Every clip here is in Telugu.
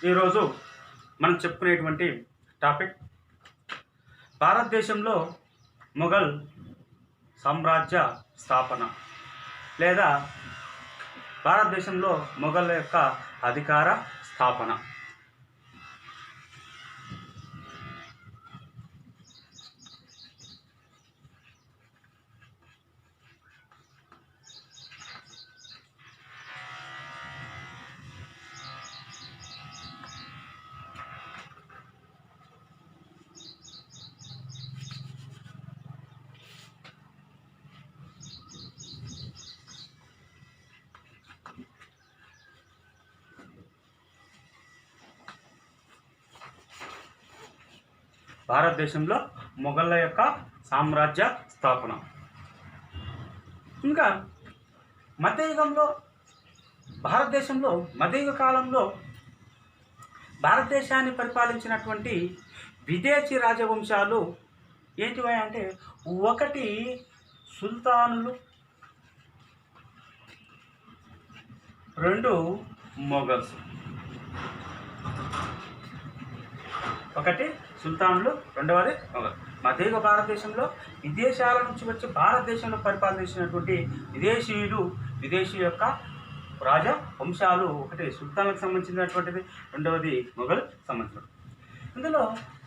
ఈరోజు మనం చెప్పుకునేటువంటి టాపిక్ భారతదేశంలో మొఘల్ సామ్రాజ్య స్థాపన లేదా భారతదేశంలో మొఘల్ యొక్క అధికార స్థాపన. భారతదేశంలో మొఘళ్ళ యొక్క సామ్రాజ్య స్థాపన. ఇంకా మధ్యయుగంలో భారతదేశంలో మధ్యయుగ కాలంలో భారతదేశాన్ని పరిపాలించినటువంటి విదేశీ రాజవంశాలు ఏంటివి అంటే, ఒకటి సుల్తానులు, రెండు మొఘల్స్. ఒకటి సుల్తానులు, రెండవది మొఘల్. మధ్యయుగ భారతదేశంలో విదేశాల నుంచి వచ్చి భారతదేశంలో పరిపాలించినటువంటి విదేశీ యొక్క రాజ వంశాలు, ఒకటి సుల్తాన్లకు సంబంధించినటువంటిది, రెండవది మొఘల్ సంబంధించినది. ఇందులో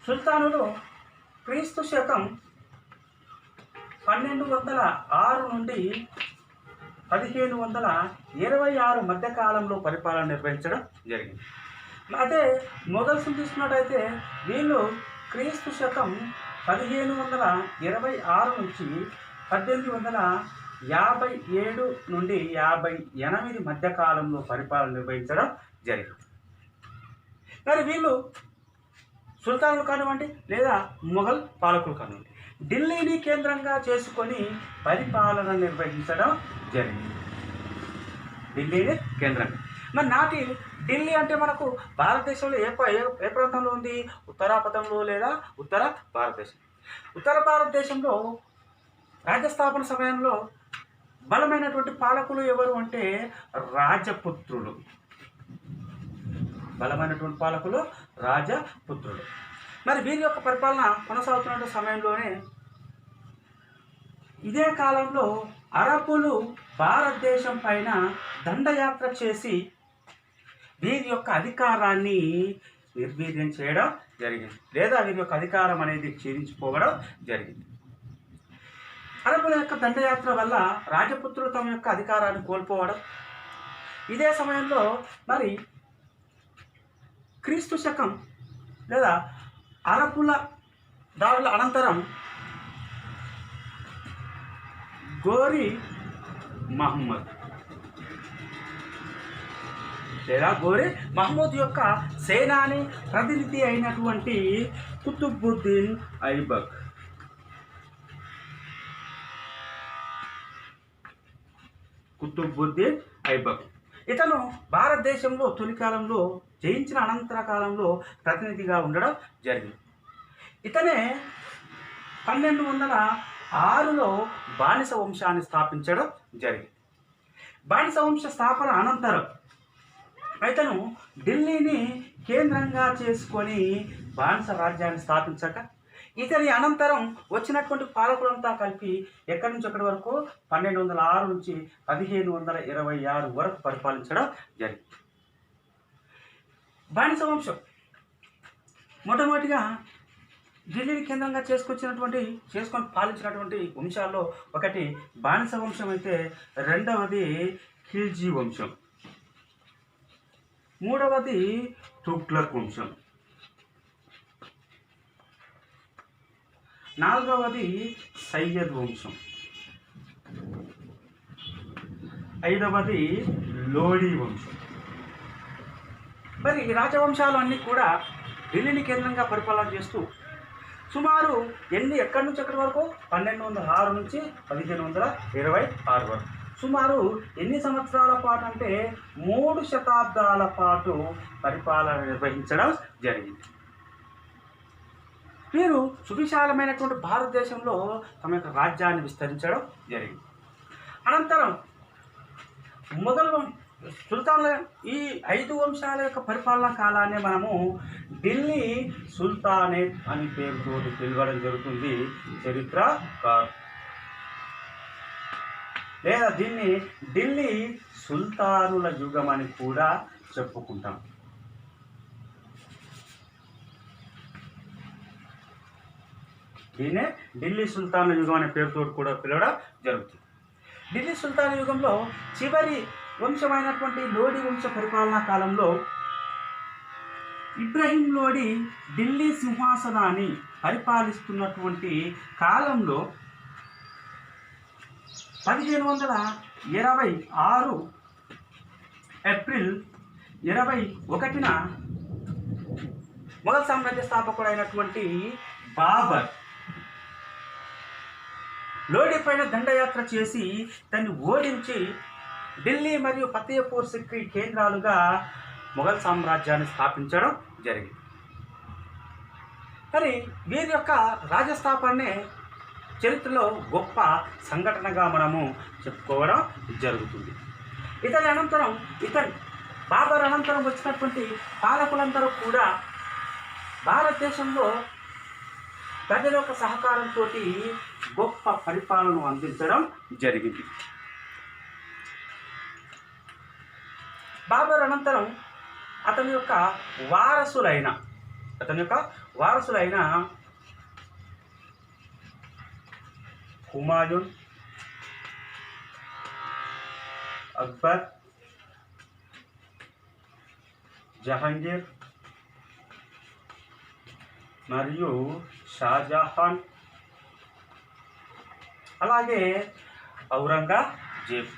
సుల్తానులు క్రీస్తు శకం 1206 నుండి 1526 మధ్యకాలంలో పరిపాలన నిర్వహించడం జరిగింది. అదే మొఘల్స్ తీసుకున్నట్టయితే వీళ్ళు క్రీస్తు శకం 1526 నుంచి 1857 నుండి 58 మధ్యకాలంలో పరిపాలన నిర్వహించడం జరిగింది. మరి వీళ్ళు సుల్తానులు కానివ్వండి లేదా మొఘల్ పాలకులు కానివ్వండి, ఢిల్లీని కేంద్రంగా చేసుకొని పరిపాలన నిర్వహించడం జరిగింది. ఢిల్లీని కేంద్రంగా. మరి నాటి ఢిల్లీ అంటే మనకు భారతదేశంలో ఏ ప్రాంతంలో ఉంది? ఉత్తరాపథంలో లేదా ఉత్తర భారతదేశం. ఉత్తర భారతదేశంలో రాజ్యస్థాపన సమయంలో బలమైనటువంటి పాలకులు ఎవరు అంటే రాజపుత్రులు. బలమైనటువంటి పాలకులు రాజపుత్రులు. మరి వీరి యొక్క పరిపాలన కొనసాగుతున్న సమయంలోనే ఇదే కాలంలో అరబ్బులు భారతదేశం పైన దండయాత్ర చేసి వీరి యొక్క అధికారాన్ని నిర్వీర్యం చేయడం జరిగింది, లేదా వీరి యొక్క అధికారం అనేది క్షీణించిపోవడం జరిగింది. అరబ్బుల యొక్క దండయాత్ర వల్ల రాజపుత్రులు తమ యొక్క అధికారాన్ని కోల్పోవడం. ఇదే సమయంలో మరి క్రీస్తు శకం లేదా అరబ్బుల దాడుల అనంతరం గోరి మహమ్మద్ యొక్క సేనాని ప్రతినిధి అయినటువంటి కుతుబుద్దీన్ ఐబక్ ఇతను భారతదేశంలో తొలి కాలంలో జయించిన అనంతర కాలంలో ప్రతినిధిగా ఉండడం జరిగింది. ఇతనే 1206లో బానిస వంశాన్ని స్థాపించడం జరిగింది. బానిస వంశ స్థాపన అనంతరం ఇతను ఢిల్లీని కేంద్రంగా చేసుకొని బానిస రాజ్యాన్ని స్థాపించక, ఇతని అనంతరం వచ్చినటువంటి పాలకులంతా కలిపి ఎక్కడి నుంచి ఎక్కడి వరకు 1206 నుంచి 1526 వరకు పరిపాలించడం జరిగింది. బానిస వంశం మొట్టమొదటిగా ఢిల్లీని కేంద్రంగా చేసుకొని పాలించినటువంటి వంశాల్లో ఒకటి బానిస వంశం అయితే, రెండవది ఖిల్జీ వంశం, మూడవది తుగ్లక్ వంశం, నాలుగవది సయ్యద్ వంశం, ఐదవది లోడీ వంశం. మరి ఈ రాజవంశాలు అన్నీ కూడా ఢిల్లీని కేంద్రంగా పరిపాలన చేస్తూ సుమారు ఎక్కడి నుంచి ఎక్కడి వరకు 1206 నుంచి 1526 వరకు సుమారు ఎన్ని సంవత్సరాల పాటు అంటే 3 శతాబ్దాల పాటు పరిపాలన నిర్వహించడం జరిగింది. వీరు సువిశాలమైనటువంటి భారతదేశంలో తమ యొక్క రాజ్యాన్ని విస్తరించడం జరిగింది. అనంతరం సుల్తాన్ల ఈ 5 వంశాల యొక్క పరిపాలనా కాలాన్ని మనము ఢిల్లీ సుల్తానేట్ అని పేరుతో పిలవడం జరుగుతుంది చరిత్రకారు, లేదా దీన్ని ఢిల్లీ సుల్తానుల యుగం అని కూడా చెప్పుకుంటాం. దీన్నే ఢిల్లీ సుల్తానుల యుగం అనే పేరుతో కూడా పిలవడం జరుగుతుంది. ఢిల్లీ సుల్తాన్ యుగంలో చివరి వంశమైనటువంటి లోడి వంశ పరిపాలనా కాలంలో ఇబ్రహీం లోడి ఢిల్లీ సింహాసనాన్ని పరిపాలిస్తున్నటువంటి కాలంలో 1526 ఏప్రిల్ 21న మొఘల్ సామ్రాజ్య స్థాపకుడైనటువంటి బాబర్ లోడి పైన దండయాత్ర చేసి దాన్ని ఓడించి ఢిల్లీ మరియు ఫతేపూర్ సిక్రీ కేంద్రాలుగా మొఘల్ సామ్రాజ్యాన్ని స్థాపించడం జరిగింది. మరి వీరి యొక్క రాజస్థాపనే చరిత్రలో గొప్ప సంఘటనగా మనము చెప్పుకోవడం జరుగుతుంది. బాబర్ అనంతరం వచ్చినటువంటి పాలకులందరూ కూడా భారతదేశంలో ప్రజల యొక్క సహకారంతో గొప్ప పరిపాలనను అందించడం జరిగింది. బాబర్ అనంతరం అతని యొక్క వారసులైన హుమాయూన్, అక్బర్, జహాంగీర్ మరియు షాజహాన్, అలాగే ఔరంగజేబ్,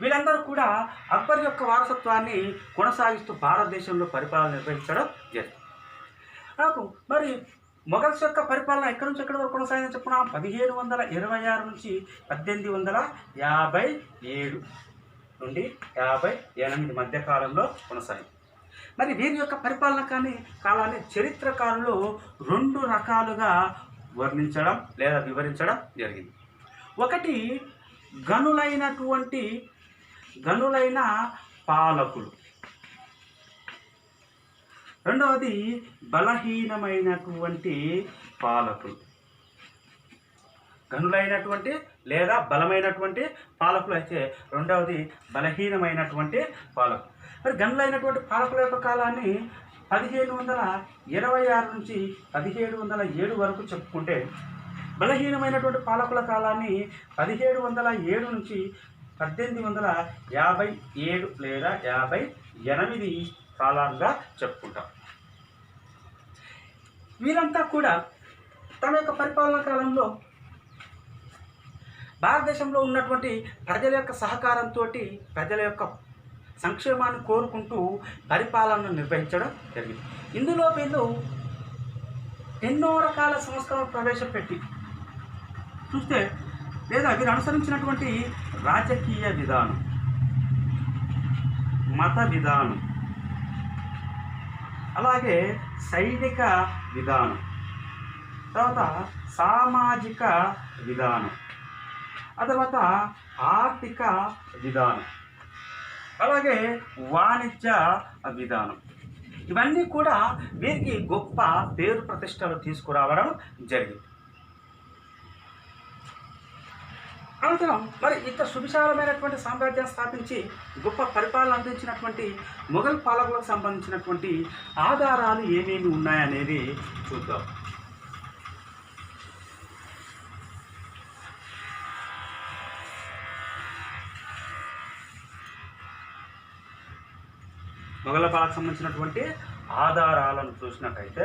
వీళ్ళందరూ కూడా అక్బర్ యొక్క వారసత్వాన్ని కొనసాగిస్తూ భారతదేశంలో పరిపాలన నిర్వహించడం జరిగింది. మరి మొఘల్స్ యొక్క పరిపాలన ఎక్కడి నుంచి ఎక్కడి వరకు కొనసాగిందని చెప్పుకున్నాం. 1726 నుంచి 1857 నుండి 58 మధ్య కాలంలో కొనసాగింది. మరి వీరి యొక్క పరిపాలన కాలాన్ని చరిత్రకారులు 2 రకాలుగా వర్ణించడం లేదా వివరించడం జరిగింది. ఒకటి గనులైన పాలకులు, రెండవది బలహీనమైనటువంటి పాలకులు. గనులైనటువంటి లేదా బలమైనటువంటి పాలకులు అయితే, రెండవది బలహీనమైనటువంటి పాలకులు. మరి గనులైనటువంటి పాలకుల యొక్క కాలాన్ని 1526 నుంచి 1707 వరకు చెప్పుకుంటే, బలహీనమైనటువంటి పాలకుల కాలాన్ని 1707 నుంచి 1857 లేదా 58 కాలాలుగా చెప్పుకుంటాం. వీరంతా కూడా తమ యొక్క పరిపాలనా కాలంలో భారతదేశంలో ఉన్నటువంటి ప్రజల యొక్క సహకారంతో ప్రజల యొక్క సంక్షేమాన్ని కోరుకుంటూ పరిపాలనను నిర్వహించడం జరిగింది. ఇందులో వీళ్ళు ఎన్నో రకాల సంస్కరణలు ప్రవేశపెట్టి చూస్తే, లేదా వీరు అనుసరించినటువంటి రాజకీయ విధానం, మత విధానం, అలాగే సైనిక విధానం, తర్వాత సామాజిక విధానం, ఆ తర్వాత ఆర్థిక విధానం, అలాగే వాణిజ్య విధానం, ఇవన్నీ కూడా వీరికి గొప్ప పేరు ప్రతిష్టలు తీసుకురావడం జరిగింది. అనంతరం మరి ఇంత సువిశాలమైనటువంటి సామ్రాజ్యాన్ని స్థాపించి గొప్ప పరిపాలన అందించినటువంటి మొఘల్ పాలకులకు సంబంధించినటువంటి ఆధారాలు ఏమేమి ఉన్నాయనేది చూద్దాం. మొఘల్ పాలకు సంబంధించినటువంటి ఆధారాలను చూసినట్టయితే,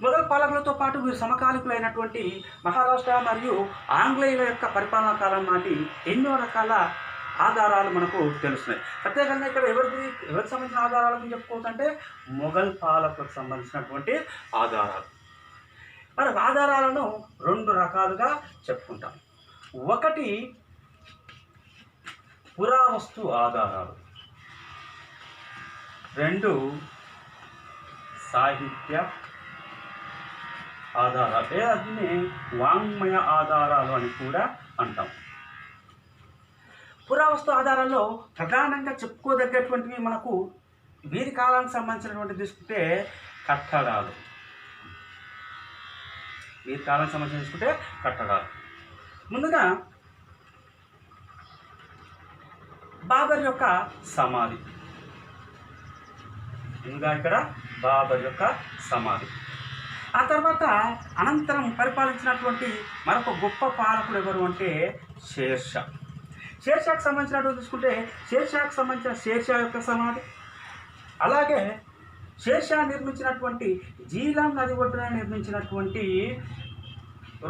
మొఘల్ పాలకులతో పాటు వీరు సమకాలికులైనటువంటి మహారాష్ట్ర మరియు ఆంగ్లేయుల యొక్క పరిపాలనా కాలం నాటి ఎన్నో రకాల ఆధారాలు మనకు తెలుస్తున్నాయి. ప్రత్యేకంగా ఇక్కడ ఎవరికి సంబంధించిన ఆధారాలను చెప్పుకోవచ్చంటే మొఘల్ పాలకులకు సంబంధించినటువంటి ఆధారాలు. మరి ఆధారాలను 2 రకాలుగా చెప్పుకుంటాం. ఒకటి పురావస్తు ఆధారాలు, 2 సాహిత్య ఆధారాలు లేదా దీన్ని వాంగ్మయ ఆధారాలు అని కూడా అంటాం. పురావస్తు ఆధారాల్లో ప్రధానంగా చెప్పుకోదగ్గటువంటివి మనకు వీరి కాలానికి సంబంధించినటువంటి తీసుకుంటే కట్టడాలు. వీరి కాలానికి సంబంధించి తీసుకుంటే కట్టడాలు. ముందుగా బాబర్ యొక్క సమాధి. ఇంకా ఇక్కడ బాబర్ యొక్క సమాధి. ఆ తర్వాత అనంతరం పరిపాలించినటువంటి మరొక గొప్ప పాలకుడు ఎవరు అంటే షేర్షా. షేర్షాకు సంబంధించినటువంటి చూసుకుంటే షేర్షాకు సంబంధించిన షేర్షా యొక్క సమాధి, అలాగే షేర్షా నిర్మించినటువంటి జీలాం నది ఒడ్డున నిర్మించినటువంటి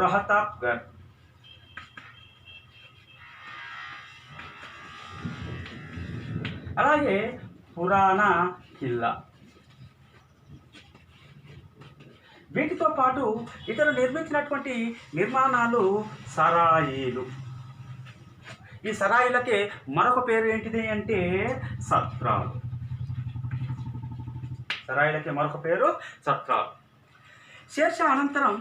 రోహతాప్గఢ్, అలాగే పురాణ కిల్లా. వీటితో పాటు ఇతరు నిర్మించినటువంటి నిర్మాణాలు సరాయిలు. ఈ సరాయిలకే మరొక పేరు ఏంటిది అంటే సత్రాలు. సరాయిలకే మరొక పేరు సత్రాలు. షేర్షా అనంతరం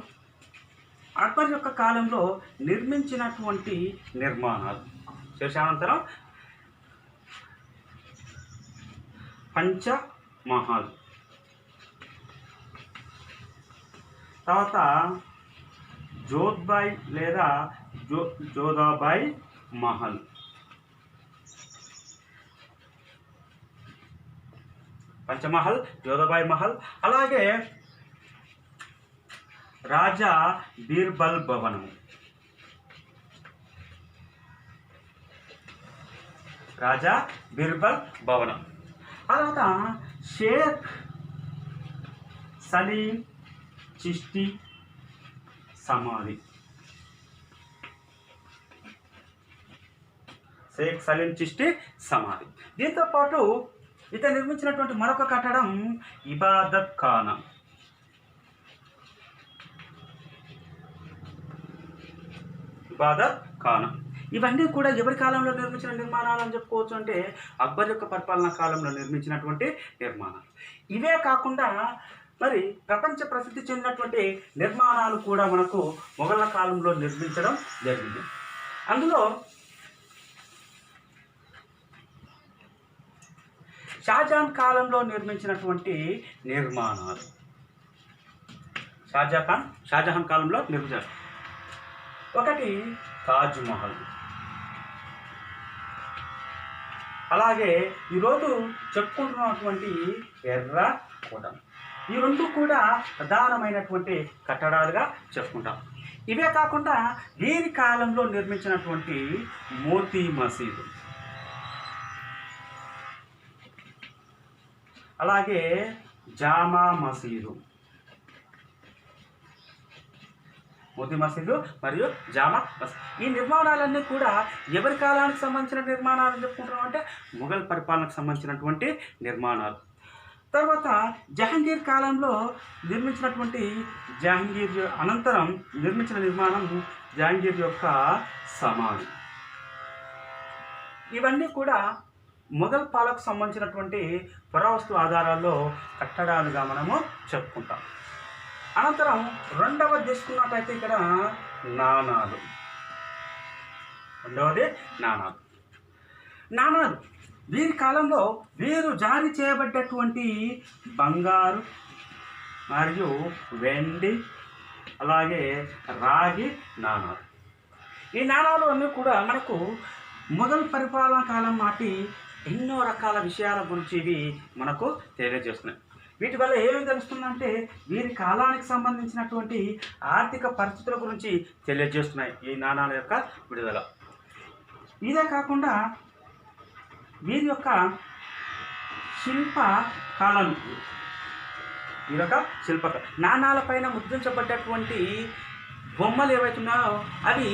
అక్బర్ యొక్క కాలంలో నిర్మించినటువంటి నిర్మాణాలు. షేర్షా అనంతరం పంచమహల్, తర్వాత జోధ్బాయ్ లేదా జోధాబాయ్ మహల్, పంచమహల్, జోధాబాయ్ మహల్, అలాగే రాజా బీర్బల్ భవనం, రాజా బీర్బల్ భవనం. తర్వాత షేక్ సలీం చిష్టి సమాధి. షేక్ సలీం చిష్టి సమాధి. దీంతో పాటు ఇతను నిర్మించినటువంటి మరొక కట్టడం ఇబాదత్ ఖానా. ఇబాదత్ ఖానా. ఇవన్నీ కూడా ఎవరి కాలంలో నిర్మించిన నిర్మాణాలు అని చెప్పుకోవచ్చు అంటే అక్బర్ యొక్క పరిపాలనా కాలంలో నిర్మించినటువంటి నిర్మాణాలు. ఇవే కాకుండా మరి ప్రపంచ ప్రసిద్ధి చెందినటువంటి నిర్మాణాలు కూడా మనకు మొఘళ్ళ కాలంలో నిర్మించడం జరిగింది. అందులో షాజహాన్ కాలంలో నిర్మించినటువంటి నిర్మాణాలు. షాజహాన్ కాలంలో నిర్మించారు. ఒకటి తాజ్మహల్, అలాగే ఈరోజు చెప్పుకుంటున్నటువంటి ఎర్రకోట. ఈ రెండు కూడా ప్రధానమైనటువంటి కట్టడాలుగా చెప్పుకుంటాం. ఇవే కాకుండా వీరి కాలంలో నిర్మించినటువంటి మోతీ మసీదు, అలాగే జామా మసీదు, మోతీ మసీదు మరియు జామా మసీదు. ఈ నిర్మాణాలన్నీ కూడా ఎవరి కాలానికి సంబంధించిన నిర్మాణాలు చెప్పుకుంటున్నాం అంటే మొఘల్ పరిపాలనకు సంబంధించినటువంటి నిర్మాణాలు. తర్వాత జహాంగీర్ కాలంలో నిర్మించినటువంటి జహాంగీర్ అనంతరం నిర్మించిన నిర్మాణం జహాంగీర్ యొక్క సమాధి. ఇవన్నీ కూడా మొఘల్ పాలకు సంబంధించినటువంటి పురావస్తు ఆధారాల్లో కట్టడాలుగా మనము చెప్పుకుంటాం. అనంతరం రెండవది తీసుకున్నట్టయితే ఇక్కడ నాణాలు. రెండవది నాణాలు. వీరి కాలంలో వీరు జారీ చేయబడ్డటువంటి బంగారు మరియు వెండి అలాగే రాగి నాణాలు. ఈ నాణాలు అన్నీ కూడా మనకు మొఘల్ పరిపాలనా కాలం నాటి ఎన్నో రకాల విషయాల గురించి ఇవి మనకు తెలియజేస్తున్నాయి. వీటి వల్ల ఏమేమి తెలుస్తుందంటే వీరి కాలానికి సంబంధించినటువంటి ఆర్థిక పరిస్థితుల గురించి తెలియజేస్తున్నాయి ఈ నాణాల యొక్క విడుదల. ఇదే కాకుండా వీరి యొక్క శిల్ప కళలు, వీరి యొక్క నాణాలపైన ముద్రించబడ్డటువంటి బొమ్మలు ఏవైతున్నాయో అవి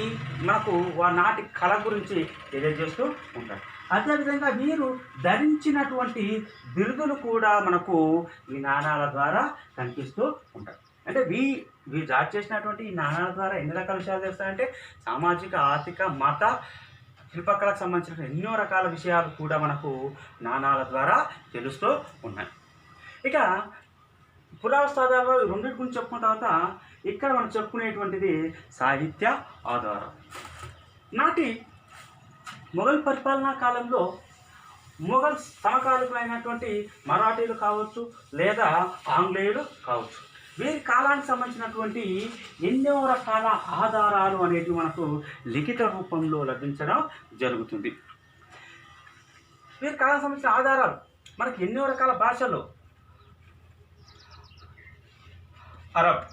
మనకు నాటి కళ గురించి తెలియజేస్తూ ఉంటాయి. అదేవిధంగా వీరు ధరించినటువంటి బిరుదులు కూడా మనకు ఈ నాణాల ద్వారా కనిపిస్తూ ఉంటాయి. అంటే వీరు జారీ చేసినటువంటి ఈ నాణాల ద్వారా ఎన్ని రకాల విషయాలు తెలుస్తాయంటే సామాజిక, ఆర్థిక, మత, శిల్పకళకు సంబంధించిన ఎన్నో రకాల విషయాలు కూడా మనకు నాణాల ద్వారా తెలుస్తూ ఉన్నాయి. ఇక పురావస్తు ఆధారాలు రెండింటి గురించి చెప్పుకున్న తర్వాత ఇక్కడ మనం చెప్పుకునేటువంటిది సాహిత్య ఆధారం. నాటి మొఘల్ పరిపాలనా కాలంలో మొఘల్ సమకాలీకులైనటువంటి మరాఠీలు కావచ్చు లేదా ఆంగ్లేయులు కావచ్చు, వీరి కాలానికి సంబంధించినటువంటి ఎన్నో రకాల ఆధారాలు అనేవి మనకు లిఖిత రూపంలో లభించడం జరుగుతుంది. వీరి కాలానికి సంబంధించిన ఆధారాలు మనకి ఎన్నో రకాల భాషలు, అరబ్,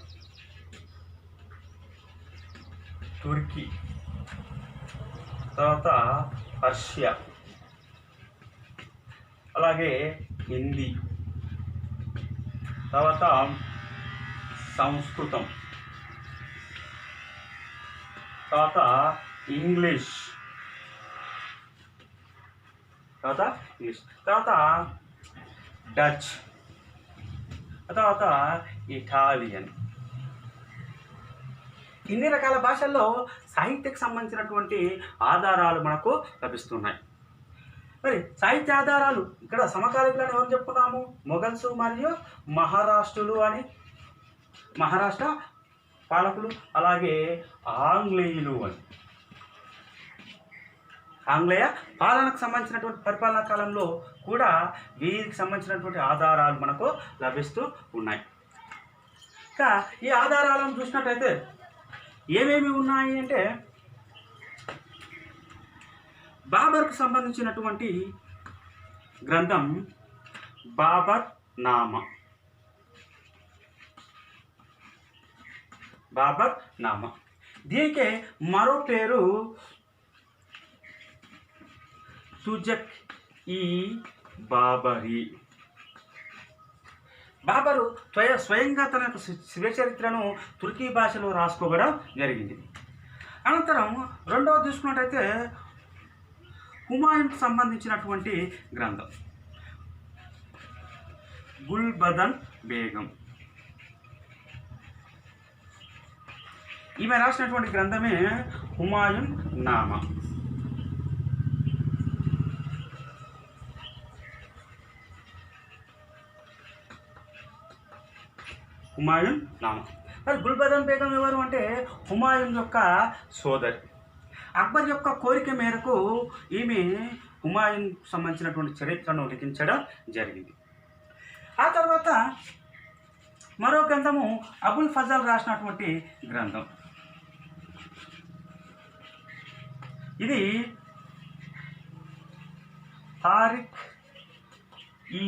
తుర్కీ, తర్వాత పర్షియా, అలాగే హిందీ, తర్వాత సంస్కృతం, తర్వాత ఇంగ్లీష్, తర్వాత డచ్, తర్వాత ఇటాలియన్. ఇన్ని రకాల భాషల్లో సాహిత్యకు సంబంధించినటువంటి ఆధారాలు మనకు లభిస్తున్నాయి. మరి సాహిత్య ఆధారాలు ఇక్కడ సమకాలీకులను ఎవరు చెప్పుకున్నాము? మొఘల్స్ మరియు మహారాష్ట్రులు అని, మహారాష్ట్ర పాలకులు, అలాగే ఆంగ్లేయులు అని. ఆంగ్లేయ పాలనకు సంబంధించినటువంటి పరిపాలనా కాలంలో కూడా వీరికి సంబంధించినటువంటి ఆధారాలు మనకు లభిస్తూ ఉన్నాయి. ఇంకా ఈ ఆధారాలను చూసినట్టయితే ఏమేమి ఉన్నాయి అంటే, బాబర్కు సంబంధించినటువంటి గ్రంథం బాబర్ నామా. దీనికే మరో పేరు సుజక్ ఈ బాబరి. బాబరు స్వయంగా తన యొక్క శివచరిత్రను తుర్కీ భాషలో రాసుకోవడం జరిగింది. అనంతరం రెండవ తీసుకున్నట్టయితే హుమాయూన్కు సంబంధించినటువంటి గ్రంథం గుల్బదన్ బేగం. ఈమె రాసినటువంటి గ్రంథమే హుమాయూన్ నామా. హుమాయూన్ నామా. మరి గుల్బదన్ బేగం ఎవరు అంటే హుమాయూన్ యొక్క సోదరి. అక్బర్ యొక్క కోరిక మేరకు ఈమె హుమాయూన్ సంబంధించినటువంటి చరిత్రను లిఖించడం జరిగింది. ఆ తర్వాత మరో గ్రంథము అబుల్ ఫజల్ రాసినటువంటి గ్రంథం. ఇది తారిక్ ఈ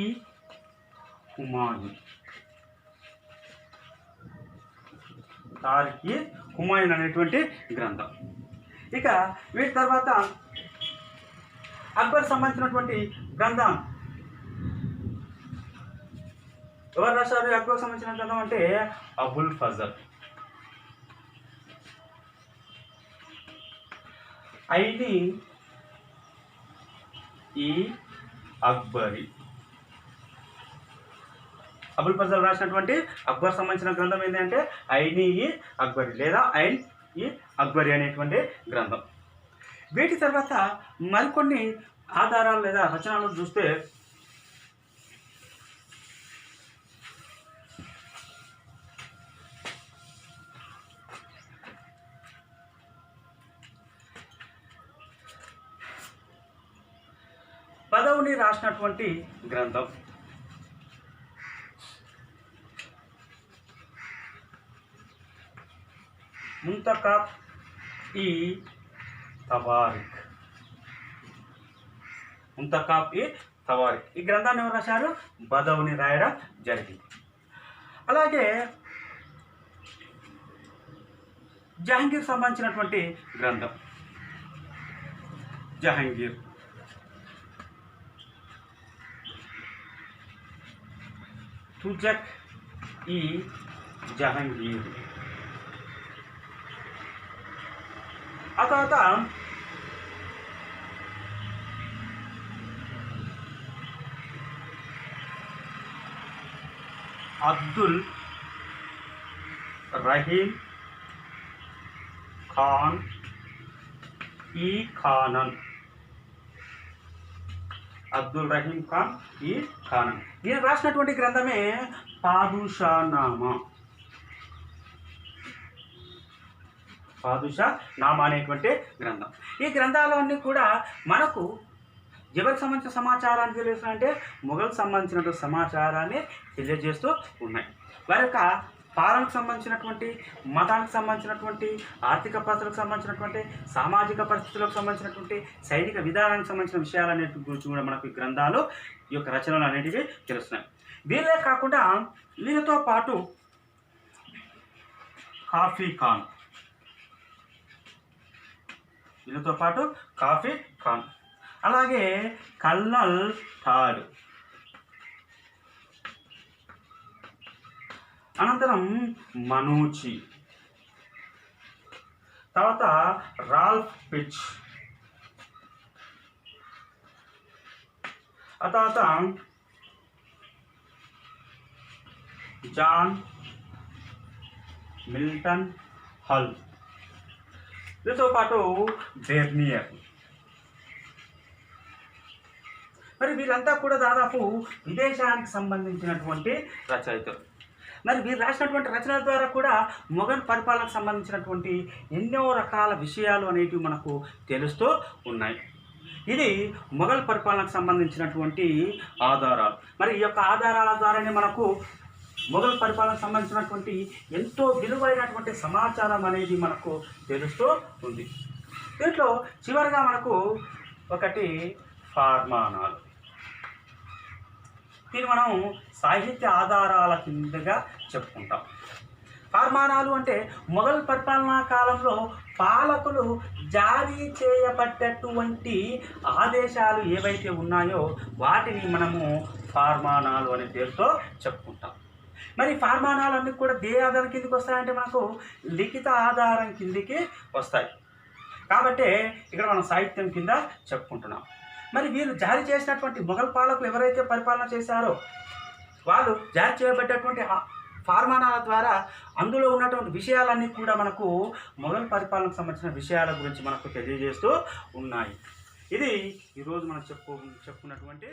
హుమాయూన్. తారిక్ ఈ హుమాయూన్ అనేటువంటి గ్రంథం. ఇక వీటి తర్వాత అక్బర్ సంబంధించినటువంటి గ్రంథం ఎవరు రాశారు? అక్బర్ సంబంధించిన గ్రంథం అంటే అబుల్ ఫజల్. ఐని ఈ అక్బరి. అబుల్ ఫజల్ రాసినటువంటి అక్బర్ సంబంధించిన గ్రంథం ఏంటంటే ఐని ఈ అక్బరి లేదా ఐన్ ఈ అక్బరి అనేటువంటి గ్రంథం. వీటి తర్వాత మరికొన్ని ఆధారాలు లేదా రచనలు చూస్తే బదౌని రాసినటువంటి గ్రంథం ముంతఖబ్ ఈ తవారిక్. ముంతఖబ్ ఈ తవారిక్. ఈ గ్రంథాన్ని ఎవరు రాశారు? బదౌని రాయడం జరిగింది. అలాగే జహాంగీర్ సంబంధించినటువంటి గ్రంథం జహాంగీర్. తుజక్ ఈ జహాంగీర్. ఆ తర్వాత అబ్దుల్ రహీం ఖాన్ ఈ ఖానన్. అబ్దుల్ రహీం ఖాన్ ఈ ఖానన్. ఈయన రాసినటువంటి గ్రంథమే పాదుషానామా. బాదుషా నామా అనేటువంటి గ్రంథం. ఈ గ్రంథాలన్నీ కూడా మనకు ఎవరికి సంబంధించిన సమాచారాన్ని తెలియజేస్తాయంటే మొఘల్కి సంబంధించినటువంటి సమాచారాన్ని తెలియజేస్తూ ఉన్నాయి. వారి యొక్క పాలనకు సంబంధించినటువంటి, మతానికి సంబంధించినటువంటి, ఆర్థిక పరిస్థితులకు సంబంధించినటువంటి, సామాజిక పరిస్థితులకు సంబంధించినటువంటి, సైనిక విధానానికి సంబంధించిన విషయాలన్నిటి గురించి కూడా మనకు ఈ గ్రంథాలు, ఈ యొక్క రచనలు అనేటివి తెలుస్తున్నాయి. వీళ్ళే కాకుండా వీళ్ళతో పాటు కాఫీ ఖాన్, వీళ్ళతో పాటు కాఫీ ఖాన్, అలాగే కల్నల్ థాడ్, అనంతరం మనూచి, తర్వాత రాల్ఫ్ పిచ్, ఆ తర్వాత జాన్ మిల్టన్ హల్, వీటితో పాటు బెర్నియర్. మరి వీళ్ళంతా కూడా దాదాపు విదేశానికి సంబంధించినటువంటి రచయితలు. మరి వీరు రాసినటువంటి రచనల ద్వారా కూడా మొఘల్ పరిపాలనకు సంబంధించినటువంటి ఎన్నో రకాల విషయాలు అనేటివి మనకు తెలుస్తూ ఉన్నాయి. ఇది మొఘల్ పరిపాలనకు సంబంధించినటువంటి ఆధారాలు. మరి ఈ యొక్క ఆధారాల ద్వారానే మనకు మొఘల్ పరిపాలనకు సంబంధించినటువంటి ఎంతో విలువైనటువంటి సమాచారం అనేది మనకు తెలుస్తూ ఉంది. దీంట్లో చివరిగా మనకు ఒకటి ఫార్మానాలు. దీన్ని మనం సాహిత్య ఆధారాల కిందగా చెప్పుకుంటాం. ఫార్మానాలు అంటే మొఘల్ పరిపాలనా కాలంలో పాలకులు జారీ చేయబడ్డటువంటి ఆదేశాలు ఏవైతే ఉన్నాయో వాటిని మనము ఫార్మానాలు అనే పేరుతో చెప్పుకుంటాం. మరి ఫార్మానాలు అన్నీ కూడా దే ఆధారం కిందకి వస్తాయంటే మనకు లిఖిత ఆధారం కిందికి వస్తాయి. కాబట్టి ఇక్కడ మనం సాహిత్యం కింద చెప్పుకుంటున్నాం. మరి వీళ్ళు జారీ చేసినటువంటి మొఘల్ పాలకులు ఎవరైతే పరిపాలన చేశారో వాళ్ళు జారీ చేయబడ్డటువంటి ఫార్మానాల ద్వారా అందులో ఉన్నటువంటి విషయాలన్నీ కూడా మనకు మొఘల్ పరిపాలనకు సంబంధించిన విషయాల గురించి మనకు తెలియజేస్తూ ఉన్నాయి. ఇది ఈరోజు మనం చెప్పుకున్నటువంటి